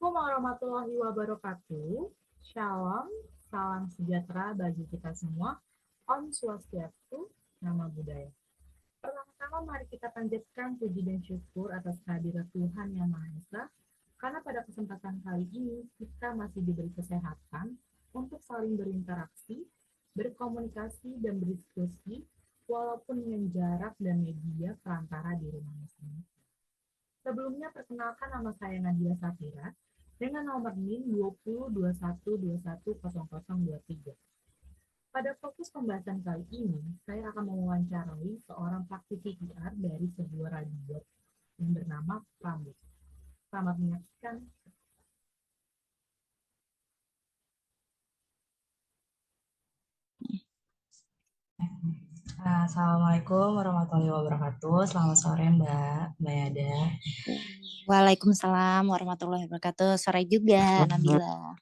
Warahmatullahi wabarakatuh. Shalom, salam sejahtera bagi kita semua. Om Swastiastu, Nama Budaya. Pertama-tama mari kita panjatkan puji dan syukur atas kehadirat Tuhan Yang Maha Esa, karena pada kesempatan kali ini kita masih diberi kesehatan untuk saling berinteraksi, berkomunikasi, dan berdiskusi, walaupun dengan jarak dan media perantara di rumah masing-masing. Sebelumnya perkenalkan nama saya Nadia Safira dengan nomor NIM 2021210023. Pada fokus pembahasan kali ini, saya akan mewawancarai seorang praktisi PR dari sebuah radio yang bernama Prambors. Selamat menyaksikan. Assalamualaikum warahmatullahi wabarakatuh. Selamat sore Mbak Yada. Waalaikumsalam warahmatullahi wabarakatuh. Sore juga Nabila.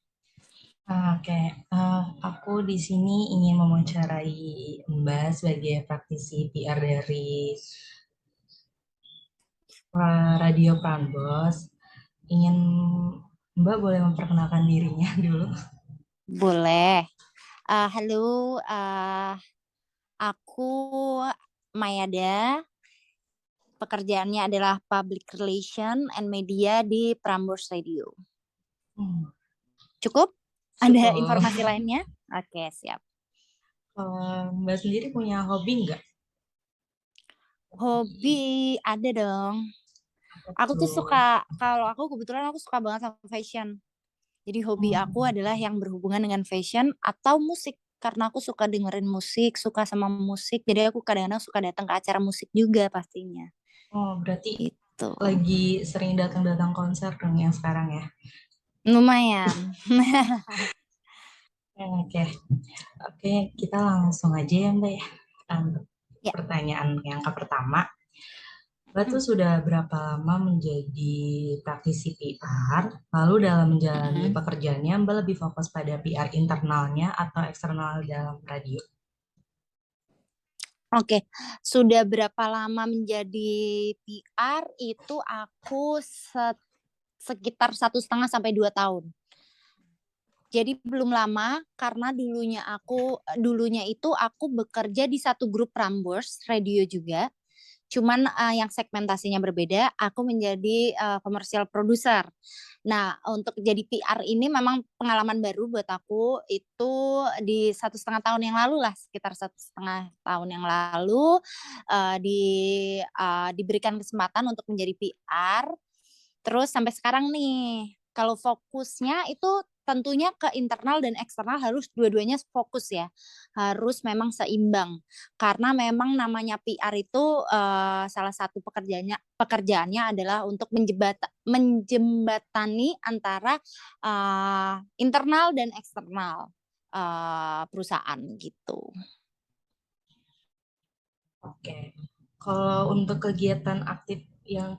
Aku di sini ingin mewawancarai Mbak sebagai praktisi PR dari Radio Prambors. Ingin Mbak boleh memperkenalkan dirinya dulu? Boleh. Halo, aku Mayada. Pekerjaannya adalah Public Relation and Media di Prambors Radio. Cukup? Ada informasi lainnya? Oke, siap. Mbak sendiri punya hobi nggak? Hobi ada dong. Aku tuh suka, kalau aku kebetulan aku suka banget sama fashion. Jadi hobi aku adalah yang berhubungan dengan fashion atau musik. Karena aku suka dengerin musik, suka sama musik. Jadi aku kadang-kadang suka datang ke acara musik juga pastinya. Oh, berarti itu lagi sering datang konser dong yang sekarang ya? Lumayan. Oke, kita langsung aja ya Mbak ya. Ya. Pertanyaan yang pertama, Mbak tuh sudah berapa lama menjadi praktisi PR? Lalu dalam menjalani pekerjaannya, Mbak lebih fokus pada PR internalnya atau eksternal dalam radio? Oke, sudah berapa lama menjadi PR itu aku sekitar 1,5 sampai 2 tahun. Jadi belum lama karena dulunya itu aku bekerja di satu grup Prambors Radio juga. Cuman yang segmentasinya berbeda, aku menjadi komersial producer. Nah, untuk jadi PR ini memang pengalaman baru buat aku. Itu di 1,5 tahun yang lalu lah, sekitar 1,5 tahun yang lalu diberikan kesempatan untuk menjadi PR. Terus sampai sekarang nih, kalau fokusnya itu tentunya ke internal dan eksternal harus dua-duanya fokus ya. Harus memang seimbang. Karena memang namanya PR itu salah satu pekerjaannya adalah untuk menjembatani antara internal dan eksternal perusahaan gitu. Oke. Kalau untuk kegiatan aktif yang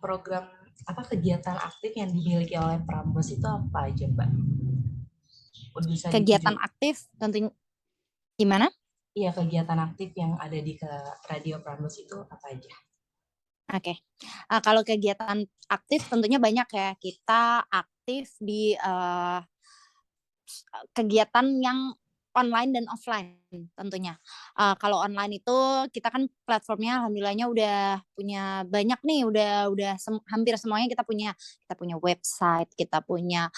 kegiatan aktif yang dimiliki oleh Prambors itu apa aja, Mbak? Kegiatan aktif tentunya gimana? Iya, kegiatan aktif yang ada di Radio Prambors itu apa aja? Oke, kalau kegiatan aktif tentunya banyak ya. Kita aktif di kegiatan yang online dan offline tentunya. Kalau online itu kita kan platformnya alhamdulillahnya udah punya banyak nih, udah hampir semuanya kita punya website, kita punya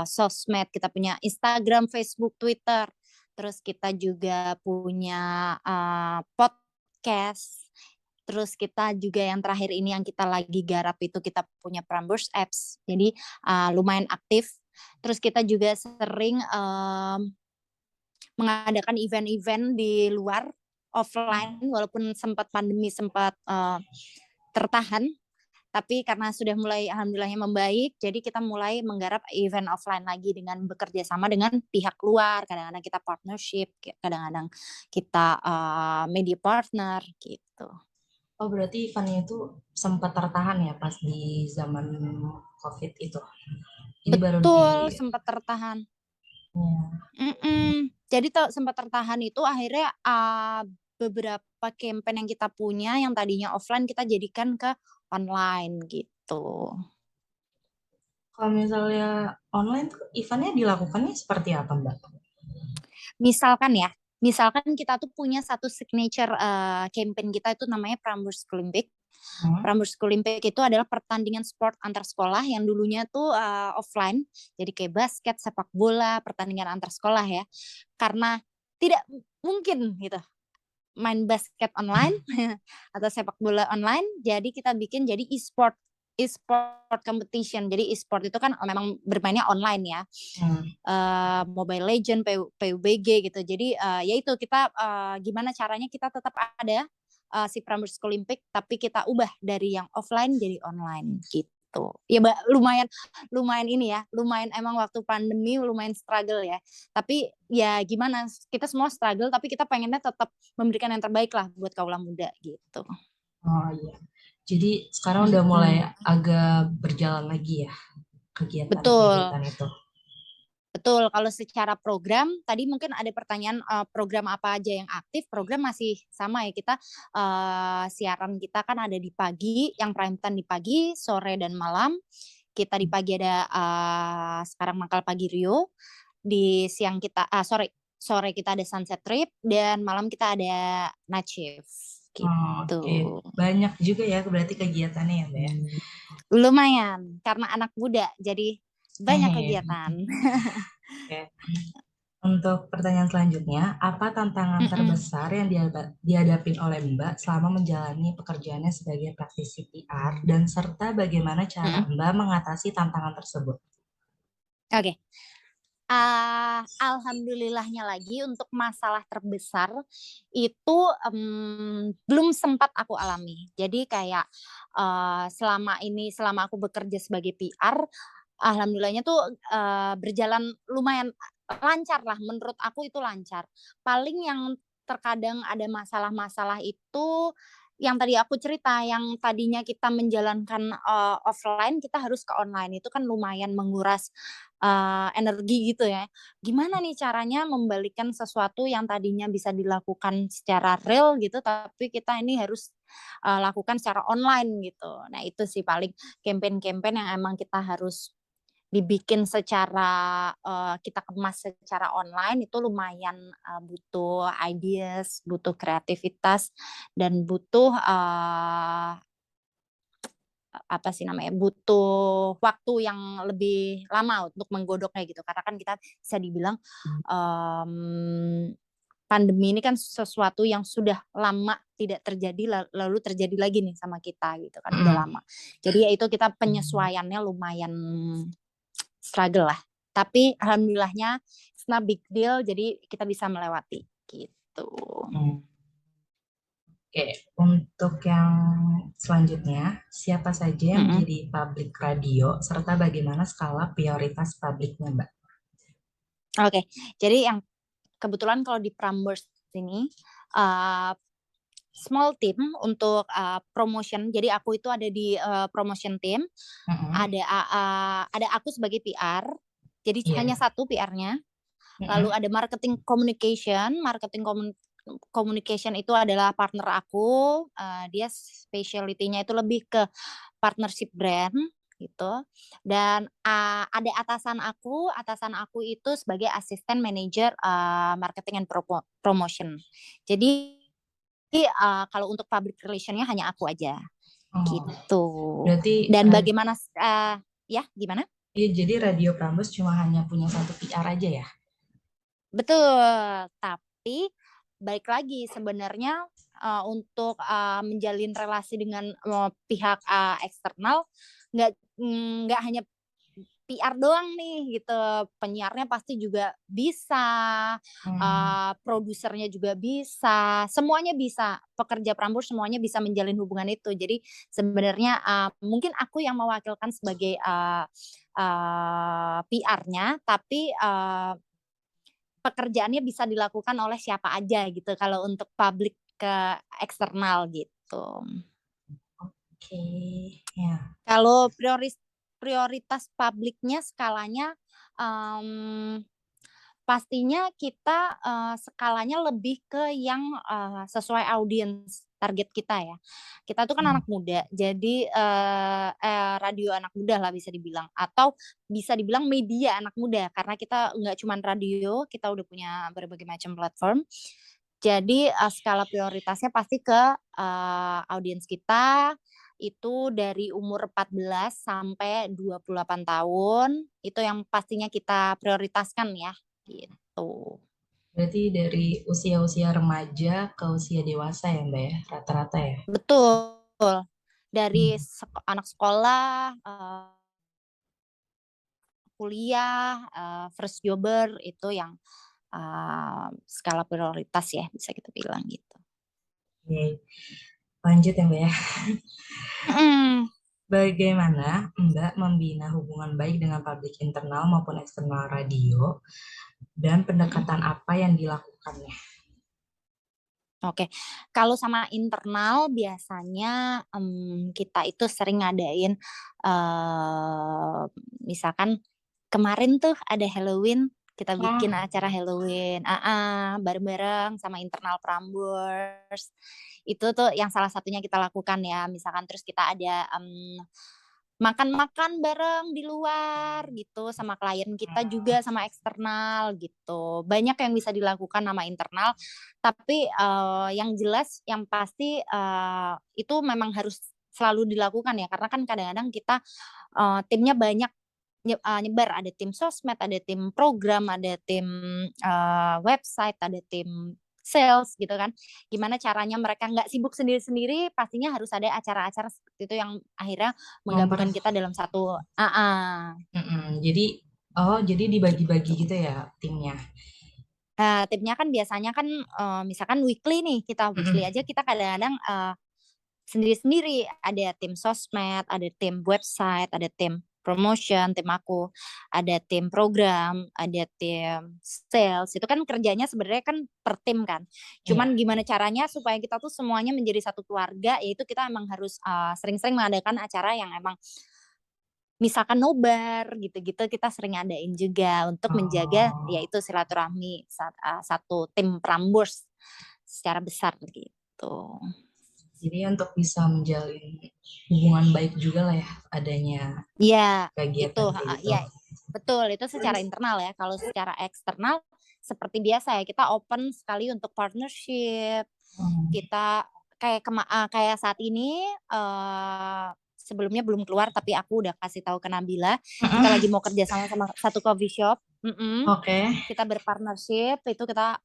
sosmed, kita punya Instagram, Facebook, Twitter. Terus kita juga punya podcast. Terus kita juga yang terakhir ini yang kita lagi garap itu kita punya Prambors Apps. Jadi lumayan aktif. Terus kita juga sering mengadakan event-event di luar offline walaupun sempat pandemi sempat tertahan, tapi karena sudah mulai alhamdulillahnya membaik, jadi kita mulai menggarap event offline lagi dengan bekerja sama dengan pihak luar. Kadang-kadang kita partnership, kadang-kadang kita media partner gitu. Oh, berarti eventnya itu sempat tertahan ya pas di zaman COVID itu? Jadi betul, sempat tertahan. Jadi sempat tertahan itu akhirnya beberapa campaign yang kita punya yang tadinya offline kita jadikan ke online gitu. Kalau misalnya online tuh eventnya dilakukannya seperti apa, Mbak? Misalkan kita tuh punya satu signature campaign kita itu namanya Prambors Olympic. Hmm. Prambors Olympic itu adalah pertandingan sport antar sekolah yang dulunya tuh offline, jadi kayak basket, sepak bola, pertandingan antar sekolah ya. Karena tidak mungkin gitu main basket online atau sepak bola online, jadi kita bikin jadi e-sport competition. Jadi e-sport itu kan memang bermainnya online ya. Mobile Legend, PUBG gitu. Jadi ya itu kita gimana caranya kita tetap ada si Prambors Olympic tapi kita ubah dari yang offline jadi online gitu. Ya lumayan ini ya, lumayan emang waktu pandemi lumayan struggle ya. Tapi ya gimana, kita semua struggle tapi kita pengennya tetap memberikan yang terbaik lah buat kaula muda gitu. Oh iya. Jadi sekarang udah mulai agak berjalan lagi ya Betul. kegiatan itu. Betul, kalau secara program, tadi mungkin ada pertanyaan program apa aja yang aktif, program masih sama ya, kita siaran kita kan ada di pagi, yang prime time di pagi, sore dan malam. Kita di pagi ada sekarang Mangkal Pagi Rio, di siang kita, sore kita ada Sunset Trip, dan malam kita ada Night Shift gitu. Oke. Banyak juga ya berarti kegiatannya ya, Mbak ya? Lumayan, karena anak muda, jadi banyak kegiatan. Oke. Untuk pertanyaan selanjutnya, apa tantangan terbesar yang dihadapi oleh Mbak selama menjalani pekerjaannya sebagai praktisi PR dan serta bagaimana cara Mbak mengatasi tantangan tersebut? Oke. Alhamdulillahnya lagi untuk masalah terbesar itu belum sempat aku alami. Jadi kayak selama aku bekerja sebagai PR, alhamdulillahnya tuh berjalan lumayan lancar lah. Menurut aku itu lancar. Paling yang terkadang ada masalah-masalah itu yang tadi aku cerita, yang tadinya kita menjalankan offline, kita harus ke online. Itu kan lumayan menguras energi gitu ya. Gimana nih caranya membalikkan sesuatu yang tadinya bisa dilakukan secara real gitu, tapi kita ini harus lakukan secara online gitu. Nah itu sih paling campaign-campaign yang emang kita harus dibikin secara kita kemas secara online itu lumayan butuh ideas, butuh kreativitas, dan butuh apa sih namanya, butuh waktu yang lebih lama untuk menggodoknya gitu. Karena kan kita bisa dibilang pandemi ini kan sesuatu yang sudah lama tidak terjadi lalu terjadi lagi nih sama kita gitu kan, udah lama. Jadi ya itu kita penyesuaiannya lumayan struggle lah. Tapi alhamdulillahnya it's not big deal, jadi kita bisa melewati gitu. Oke, untuk yang selanjutnya, siapa saja yang menjadi public radio serta bagaimana skala prioritas publiknya, Mbak? Oke, jadi yang kebetulan kalau di Prambors ini small team untuk promotion. Jadi aku itu ada di promotion team. Ada aku sebagai PR. Jadi hanya satu PR-nya. Lalu ada marketing communication. Communication itu adalah partner aku. Dia specialty-nya itu lebih ke partnership brand gitu. Dan ada atasan aku itu sebagai asisten manager marketing and promotion. Jadi kalau untuk public relation-nya hanya aku aja gitu. Berarti dan bagaimana ya gimana? Iya, jadi Radio Prambors cuma hanya punya satu PR aja ya? Betul, tapi balik lagi sebenarnya untuk menjalin relasi dengan pihak eksternal nggak hanya PR doang nih gitu, penyiarnya pasti juga bisa, produsernya juga bisa, semuanya bisa. Pekerja Prambors semuanya bisa menjalin hubungan itu. Jadi sebenarnya mungkin aku yang mewakilkan sebagai PR-nya, tapi pekerjaannya bisa dilakukan oleh siapa aja gitu kalau untuk publik ke eksternal gitu. Oke, ya. Kalau prioritas publiknya skalanya pastinya kita skalanya lebih ke yang sesuai audiens target kita ya. Kita tuh kan anak muda, jadi radio anak muda lah bisa dibilang, atau bisa dibilang media anak muda karena kita nggak cuma radio, kita udah punya berbagai macam platform. Jadi skala prioritasnya pasti ke audiens kita itu dari umur 14 sampai 28 tahun, itu yang pastinya kita prioritaskan ya, gitu. Berarti dari usia-usia remaja ke usia dewasa ya Mbak ya, rata-rata ya? Betul, dari anak sekolah, kuliah, first jobber itu yang skala prioritas ya bisa kita bilang gitu. Oke, lanjut ya Mbak ya. Mhm. Bagaimana Mbak membina hubungan baik dengan publik internal maupun eksternal radio dan pendekatan apa yang dilakukannya? Oke, kalau sama internal biasanya kita itu sering ngadain, misalkan kemarin tuh ada Halloween, kita Oh, bikin acara Halloween, bareng-bareng sama internal Prambors. Itu tuh yang salah satunya kita lakukan ya, misalkan terus kita ada makan-makan bareng di luar gitu sama klien kita juga sama eksternal gitu. Banyak yang bisa dilakukan sama internal, tapi yang jelas yang pasti itu memang harus selalu dilakukan ya karena kan kadang-kadang kita timnya banyak nyebar, ada tim sosmed, ada tim program, ada tim website, ada tim sales gitu kan. Gimana caranya mereka nggak sibuk sendiri-sendiri, pastinya harus ada acara-acara seperti itu yang akhirnya menggabungkan kita dalam satu jadi dibagi-bagi gitu ya timnya. timnya kan biasanya kan misalkan weekly nih, kita weekly aja kita kadang-kadang sendiri-sendiri, ada tim sosmed, ada tim website, ada tim promotion, tim aku, ada tim program, ada tim sales, itu kan kerjanya sebenarnya kan per tim kan. Cuman gimana caranya supaya kita tuh semuanya menjadi satu keluarga, yaitu kita emang harus sering-sering mengadakan acara yang emang misalkan nobar gitu-gitu kita sering adain juga untuk menjaga yaitu silaturahmi satu tim Prambors secara besar gitu. Jadi untuk bisa menjalin hubungan baik juga lah ya adanya Iya, itu, kegiatan kayak gitu. iya, betul itu secara internal ya. Kalau secara eksternal seperti biasa ya kita open sekali untuk partnership. Kita kayak saat ini sebelumnya belum keluar tapi aku udah kasih tahu ke Nabila kita lagi mau kerja sama sama satu coffee shop. Oke. Kita berpartnership itu kita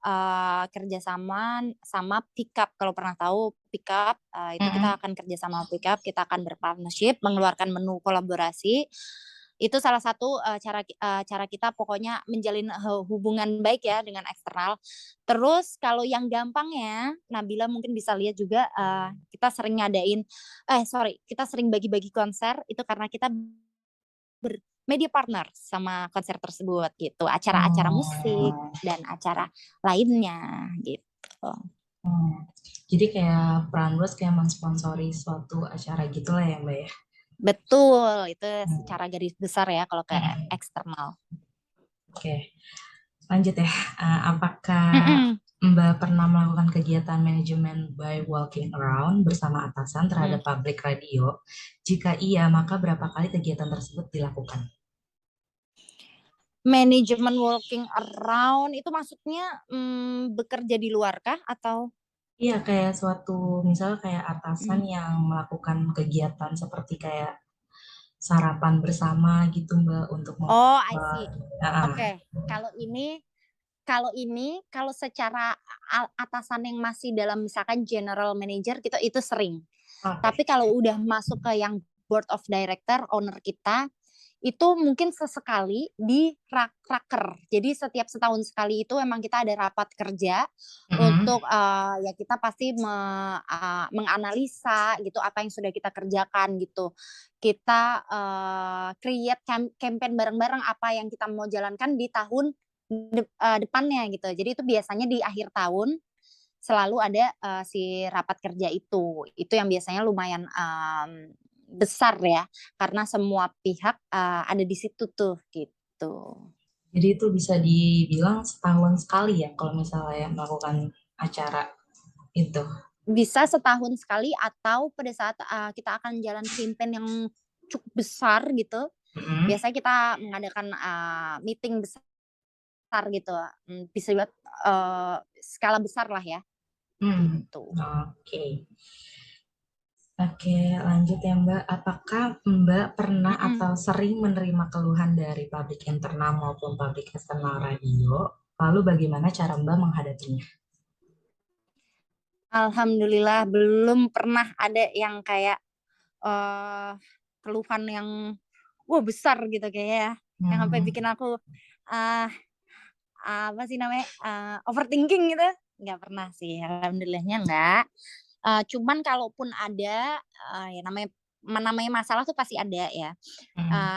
kerja sama Pickup kalau pernah tahu Pickup itu kita akan kerja sama Pickup, kita akan berpartnership mengeluarkan menu kolaborasi. Itu salah satu cara kita pokoknya menjalin hubungan baik ya dengan eksternal. Terus kalau yang gampangnya Nabila mungkin bisa lihat juga kita sering kita sering bagi-bagi konser itu karena kita media partner sama konser tersebut gitu, acara-acara musik dan acara lainnya gitu. Jadi kayak Prambors kayak mensponsori suatu acara gitu lah ya Mbak ya? Betul, itu secara garis besar ya kalau kayak eksternal. Oke, lanjut ya. Apakah Mbak pernah melakukan kegiatan manajemen by walking around bersama atasan terhadap public radio? Jika iya, maka berapa kali kegiatan tersebut dilakukan? Manajemen walking around itu maksudnya bekerja di luar kah atau? Iya, kayak suatu misalnya kayak atasan yang melakukan kegiatan seperti kayak sarapan bersama gitu Mbak untuk Oh, I see. Oke, kalau secara atasan yang masih dalam misalkan general manager gitu itu sering. Tapi kalau udah masuk ke yang board of director, owner kita, itu mungkin sesekali di raker. Jadi setiap setahun sekali itu emang kita ada rapat kerja untuk ya kita pasti menganalisa gitu apa yang sudah kita kerjakan gitu. Kita create campaign bareng-bareng apa yang kita mau jalankan di tahun depannya gitu. Jadi itu biasanya di akhir tahun selalu ada si rapat kerja itu. Itu yang biasanya lumayan besar ya, karena semua pihak ada di situ tuh gitu. Jadi itu bisa dibilang setahun sekali ya kalau misalnya melakukan acara itu. bisa setahun sekali atau pada saat kita akan jalan campaign yang cukup besar gitu. Biasanya kita mengadakan meeting besar gitu, bisa buat skala besar lah ya. Gitu. Oke. Oke, lanjut ya Mbak. Apakah Mbak pernah atau sering menerima keluhan dari publik internal maupun publik eksternal radio? Lalu bagaimana cara Mbak menghadapinya? Alhamdulillah belum pernah ada yang kayak keluhan yang besar gitu kayaknya ya. Yang sampai bikin aku apa sih namanya overthinking gitu. Nggak pernah sih, alhamdulillahnya nggak. Cuman kalaupun ada ya namanya masalah tuh pasti ada ya.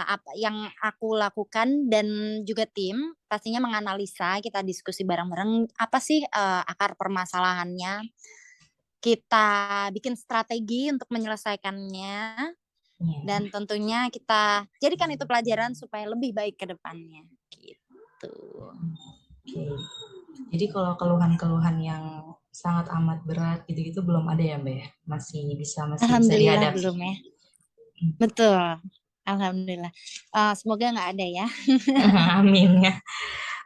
Apa yang aku lakukan dan juga tim pastinya menganalisa, kita diskusi bareng-bareng apa sih akar permasalahannya. Kita bikin strategi untuk menyelesaikannya dan tentunya kita jadikan itu pelajaran supaya lebih baik ke depannya gitu. Oke. Jadi kalau keluhan-keluhan yang sangat amat berat gitu-gitu belum ada ya Mbak ya? Masih bisa Alhamdulillah dihadapi. belum ya. Betul. Alhamdulillah. Semoga nggak ada ya. Amin ya.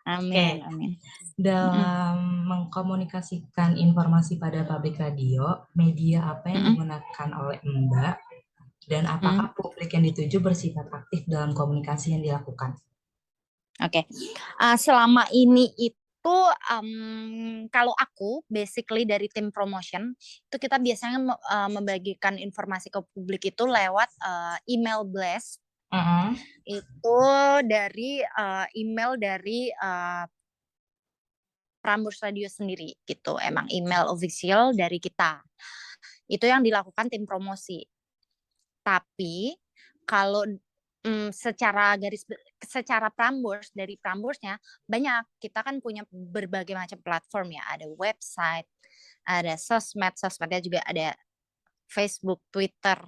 Amin, amin. Dalam mengkomunikasikan informasi pada publik radio, media apa yang digunakan oleh Mbak dan apakah publik yang dituju bersifat aktif dalam komunikasi yang dilakukan? Oke. Selama ini itu kalau aku basically dari tim promotion itu kita biasanya membagikan informasi ke publik itu lewat email blast. Itu dari email dari Prambors Radio sendiri gitu, emang email official dari kita. Itu yang dilakukan tim promosi. Tapi kalau secara Prambors, dari Pramborsnya banyak, kita kan punya berbagai macam platform ya, ada website, ada sosmednya juga ada Facebook, Twitter,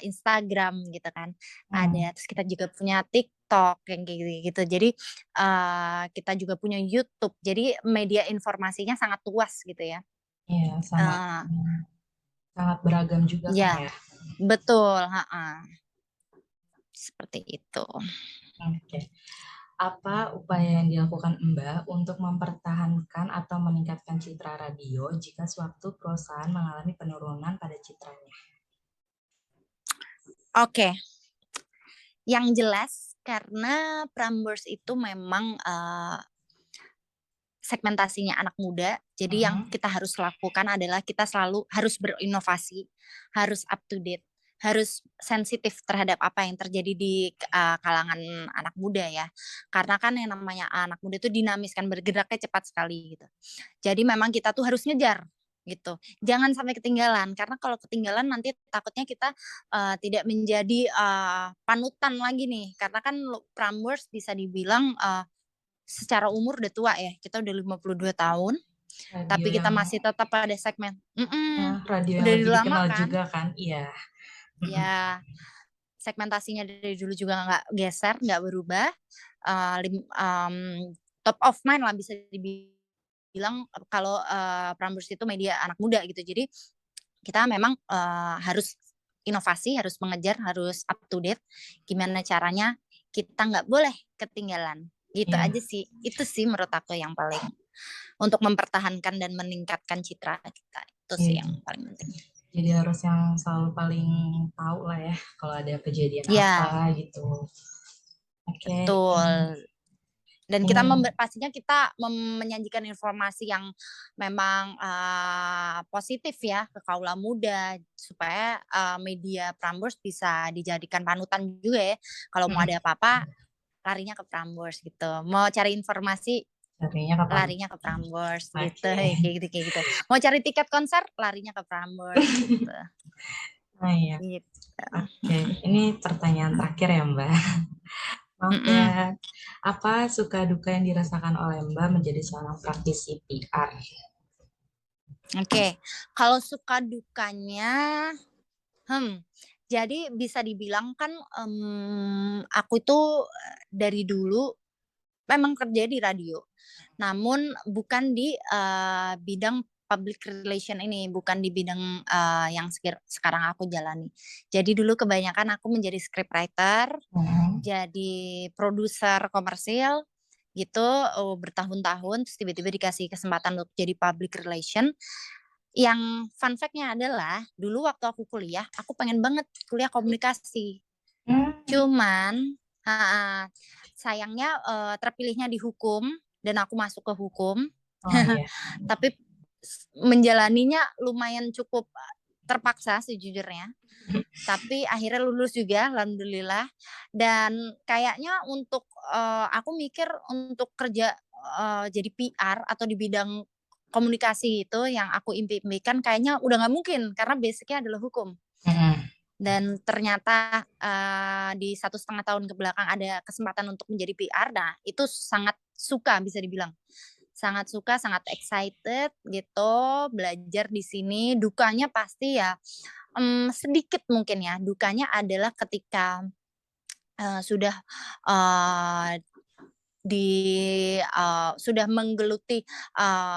Instagram gitu kan. Ada, terus kita juga punya TikTok yang kayak gitu. Jadi kita juga punya YouTube. Jadi media informasinya sangat luas gitu ya. Iya, sangat beragam juga kan ya. Betul, seperti itu. Oke. Apa upaya yang dilakukan Mbak untuk mempertahankan atau meningkatkan citra radio jika suatu perusahaan mengalami penurunan pada citranya? Oke. Yang jelas karena Prambors itu memang segmentasinya anak muda. Jadi yang kita harus lakukan adalah kita selalu harus berinovasi, harus up to date, harus sensitif terhadap apa yang terjadi di kalangan anak muda ya. Karena kan yang namanya anak muda itu dinamis kan, bergeraknya cepat sekali gitu. Jadi memang kita tuh harus ngejar gitu. Jangan sampai ketinggalan karena kalau ketinggalan nanti takutnya kita tidak menjadi panutan lagi nih. Karena kan Prambors bisa dibilang secara umur udah tua ya, kita udah 52 tahun, radio tapi kita masih tetap pada segmen. Radio yang udah lebih lama dikenal kan? juga kan, iya. Ya, segmentasinya dari dulu juga nggak geser, nggak berubah. Top of mind lah bisa dibilang kalau Prambors itu media anak muda gitu. Jadi kita memang harus inovasi, harus mengejar, harus up to date. Gimana caranya kita nggak boleh ketinggalan. Gitu aja sih. Itu sih menurut aku yang paling untuk mempertahankan dan meningkatkan citra kita. Itu sih yang paling penting. Jadi harus yang selalu paling tahu lah ya kalau ada kejadian apa gitu. Oke. Betul. Dan kita pastinya kita menyajikan informasi yang memang positif ya ke kaula muda supaya media Prambors bisa dijadikan panutan juga ya. Kalau mau ada apa-apa larinya ke Prambors gitu. Mau cari informasi larinya ke Prambors gitu. Kayak gitu. Mau cari tiket konser larinya ke Prambors gitu. Nah ya. Gitu. Oke, ini pertanyaan terakhir ya Mbak. Oke, apa suka duka yang dirasakan oleh Mbak menjadi seorang praktisi PR? Oke, kalau suka dukanya, jadi bisa dibilang kan aku itu dari dulu memang kerja di radio. namun bukan di bidang public relation ini, bukan di bidang yang sekarang aku jalani. Jadi dulu kebanyakan aku menjadi scriptwriter, jadi produser komersil gitu bertahun-tahun, terus tiba-tiba dikasih kesempatan untuk jadi public relation. Yang fun fact-nya adalah dulu waktu aku kuliah, aku pengen banget kuliah komunikasi. Cuman sayangnya terpilihnya di hukum dan aku masuk ke hukum. Tapi menjalaninya lumayan cukup terpaksa sejujurnya. Tapi akhirnya lulus juga, alhamdulillah. Dan kayaknya untuk aku mikir untuk kerja jadi PR atau di bidang komunikasi itu yang aku impikan kayaknya udah nggak mungkin karena basicnya adalah hukum. Dan ternyata di 1,5 tahun ke belakang ada kesempatan untuk menjadi PR. Nah itu sangat suka bisa dibilang. Sangat suka, sangat excited gitu belajar di sini. Dukanya pasti ya sedikit mungkin ya. Dukanya adalah ketika sudah sudah menggeluti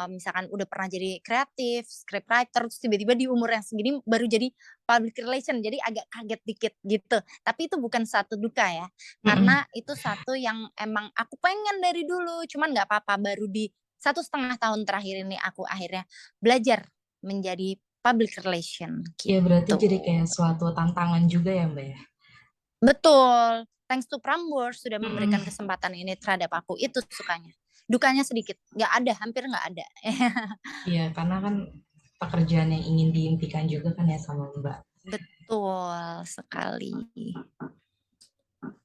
misalkan udah pernah jadi kreatif, scriptwriter, terus tiba-tiba di umur yang segini baru jadi public relation, jadi agak kaget dikit gitu. Tapi itu bukan satu duka ya, karena itu satu yang emang aku pengen dari dulu, cuman nggak apa-apa, baru di 1,5 tahun terakhir ini aku akhirnya belajar menjadi public relation Ya berarti gitu. jadi kayak suatu tantangan juga ya Mbak ya? Betul. Thanks to Prambors sudah memberikan kesempatan ini terhadap aku. Itu sukanya. Dukanya sedikit. Nggak ada, hampir nggak ada. Iya, karena kan pekerjaan yang ingin diimpikan juga kan ya sama Mbak. Betul sekali.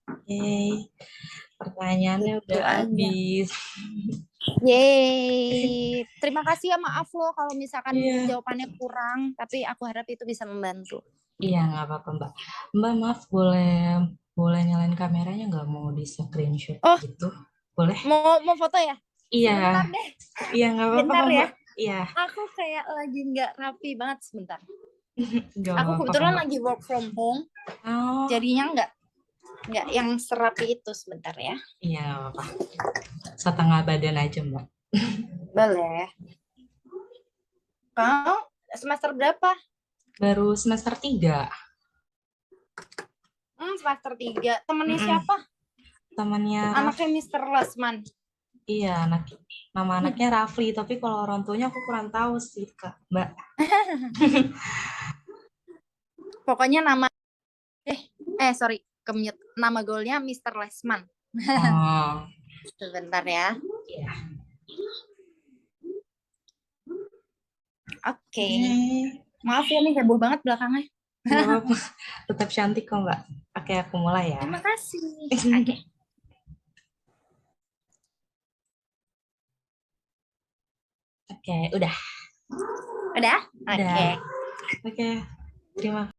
Oke, pertanyaannya Itu udah aja. habis. Yeay. Terima kasih ya, maaf loh kalau misalkan Iya. jawabannya kurang. Tapi aku harap itu bisa membantu. Iya, nggak apa-apa Mbak. Mbak maaf, boleh nyalain kameranya nggak, mau di screenshot gitu? Boleh? Mau foto ya? Iya. Sebentar deh. Iya, nggak apa-apa Bentar kok, ya. Mbak. Iya. Aku kayak lagi nggak rapi banget sebentar. Nggak Aku apa-apa kebetulan kok, Mbak. lagi work from home. Oh. Jadinya nggak yang serapi itu, sebentar ya. Iya, nggak apa-apa. Setengah badan aja Mbak. Boleh. Kamu semester berapa? Baru semester 3. Semester 3. Temennya siapa? Temannya Anaknya Mr. Lesman. Iya, nama anaknya Rafli, tapi kalau orang tuanya aku kurang tahu sih, Kak, Mbak. Pokoknya nama sorry, kemute. Nama golnya Mr. Lesman. Oh. Sebentar ya. Iya. Oke. Maaf ya nih, heboh banget belakangnya. Nggak apa-apa. Tetap cantik kok, Mbak. Oke, aku mulai ya. Terima kasih. Oke. Oke, udah. Udah? Oke. Oke. Terima